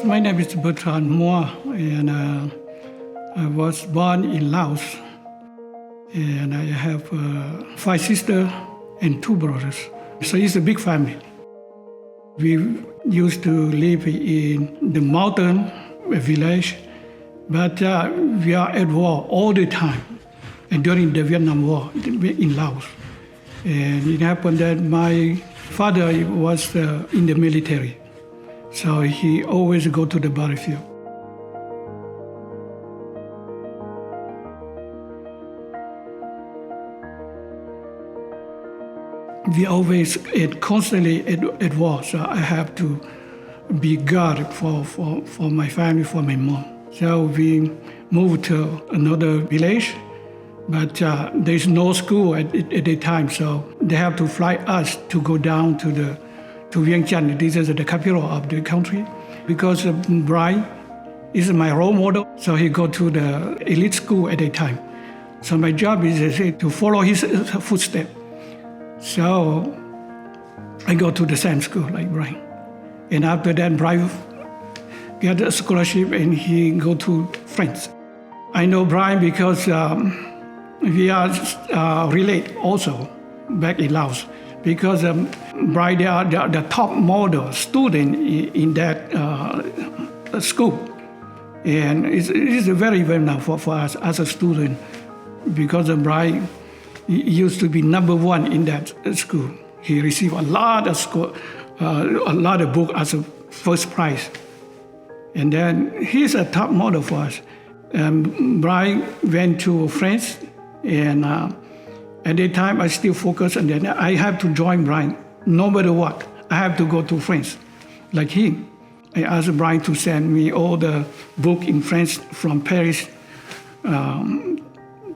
My name is Bertrand Moua, and I was born in Laos. And I have 5 sisters and 2 brothers. So it's a big family. We used to live in the mountain village, but we are at war all the time. And during the Vietnam War in Laos. And it happened that my father was in the military. So he always go to the battlefield. We always constantly at war, so I have to be guard for my family, for my mom. So we moved to another village, but there's no school at the time, so they have to fly us to go down to Vientiane. This is the capital of the country. Because Brian is my role model, so he go to the elite school at the time. So my job is to follow his footsteps. So I go to the same school like Brian. And after that, Brian got a scholarship and he go to France. I know Brian because we are related also back in Laos. Because Brian, they are the top model student in that school. And it's very well known for us as a student because Brian used to be #1 in that school. He received a lot of books as a first prize. And then he's a top model for us. Brian went to France, and at that time I still focus on that. I have to join Brian, no matter what. I have to go to France, like him. I asked Brian to send me all the books in French from Paris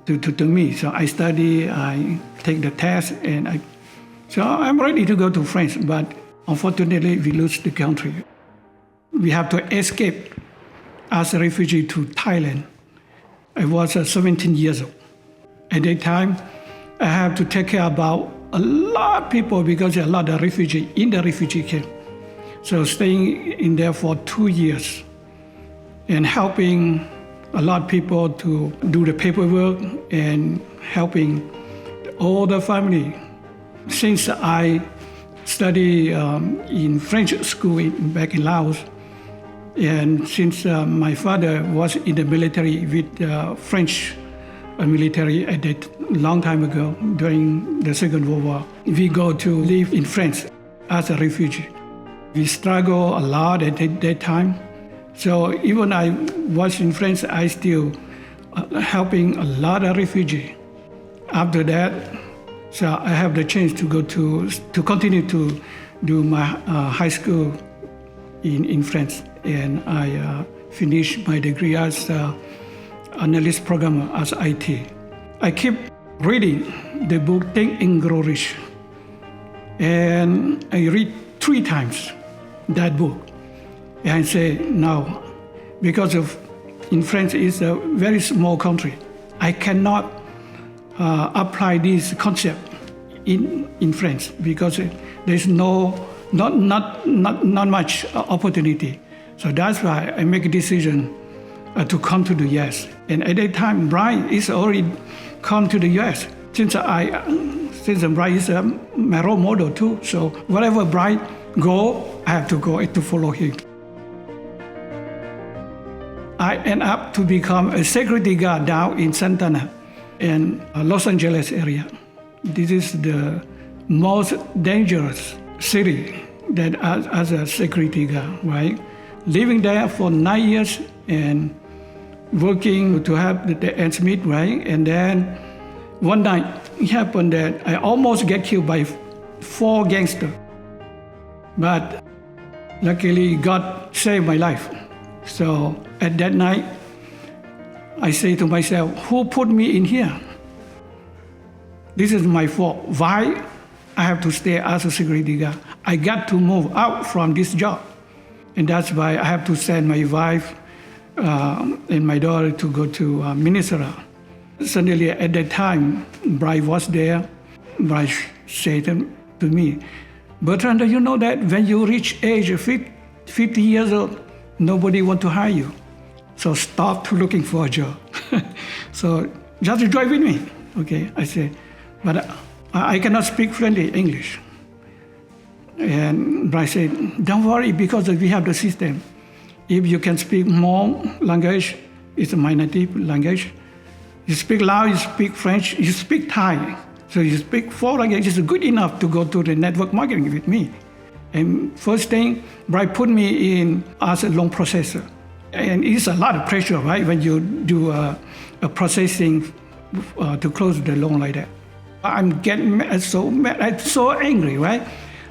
to me. So I study, I take the test, and so I'm ready to go to France, but unfortunately we lose the country. We have to escape as a refugee to Thailand. I was 17 years old. At that time, I have to take care about a lot of people because there are a lot of refugees in the refugee camp. So staying in there for 2 years and helping a lot of people to do the paperwork and helping all the family. Since I studied in French school back in Laos, and since my father was in the military with French military at that long time ago during the Second World War, we go to live in France as a refugee. We struggle a lot at that time. So even I was in France, I still helping a lot of refugees. After that, so I have the chance to go to continue to do my high school in France, and I finished my degree as analyst programmer as IT. I keep reading the book Think and Grow Rich, and I read 3 times that book. And I say, now, because in France it's a very small country, I cannot apply this concept in France because there's not much opportunity. So that's why I make a decision to come to the US. And at that time, Brian is already come to the US. Since Brian is my role model too, so wherever Brian go, I have to go to follow him. I end up to become a security guard down in Santana in Los Angeles area. This is the most dangerous city that as a security guard, right? Living there for 9 years and working to have the ends meet, right? And then one night it happened that I almost get killed by 4 gangsters. But luckily God saved my life. So at that night, I say to myself, who put me in here? This is my fault. Why I have to stay as a security guard? I got to move out from this job. And that's why I have to send my wife and my daughter to go to Minnesota. Suddenly at that time, Brian was there. Brian said to me, Bertrand, you know that when you reach age 50 years old, nobody want to hire you. So stop to looking for a job. So just join with me. Okay, I said, but I cannot speak fluently English. And I said, don't worry, because we have the system. If you can speak more language, it's my native language. You speak Lao, you speak French, you speak Thai. So you speak 4 languages, good enough to go to the network marketing with me. And first thing, Brian put me in as a loan processor. And it's a lot of pressure, right, when you do a processing to close the loan like that. I'm getting so mad, I'm so angry, right?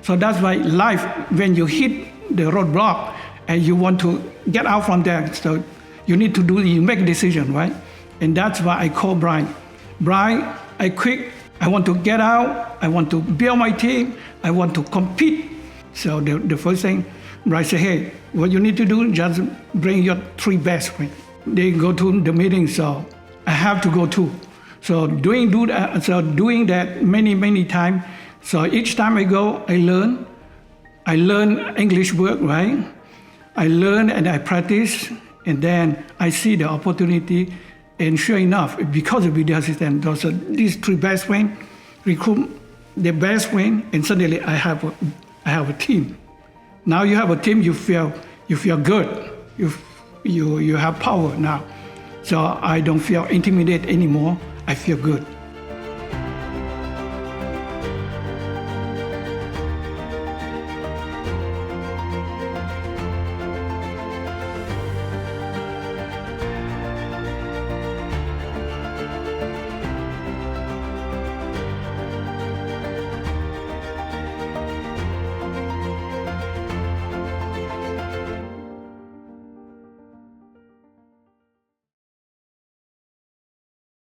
So that's why life, when you hit the roadblock and you want to get out from there, so you need to you make a decision, right? And that's why I call Brian. Brian, I quit. I want to get out. I want to build my team. I want to compete. So the first thing, Brian said, hey, what you need to do, just bring your 3 best friends. They go to the meeting, so I have to go too. So doing that many times. So each time I go, I learn. I learn English word, right? I learn and I practice, and then I see the opportunity. And sure enough, because of video assistant, these 3 best friends recruit the best friend, and suddenly I have a team. Now you have a team, you feel good. You have power now. So I don't feel intimidated anymore. I feel good.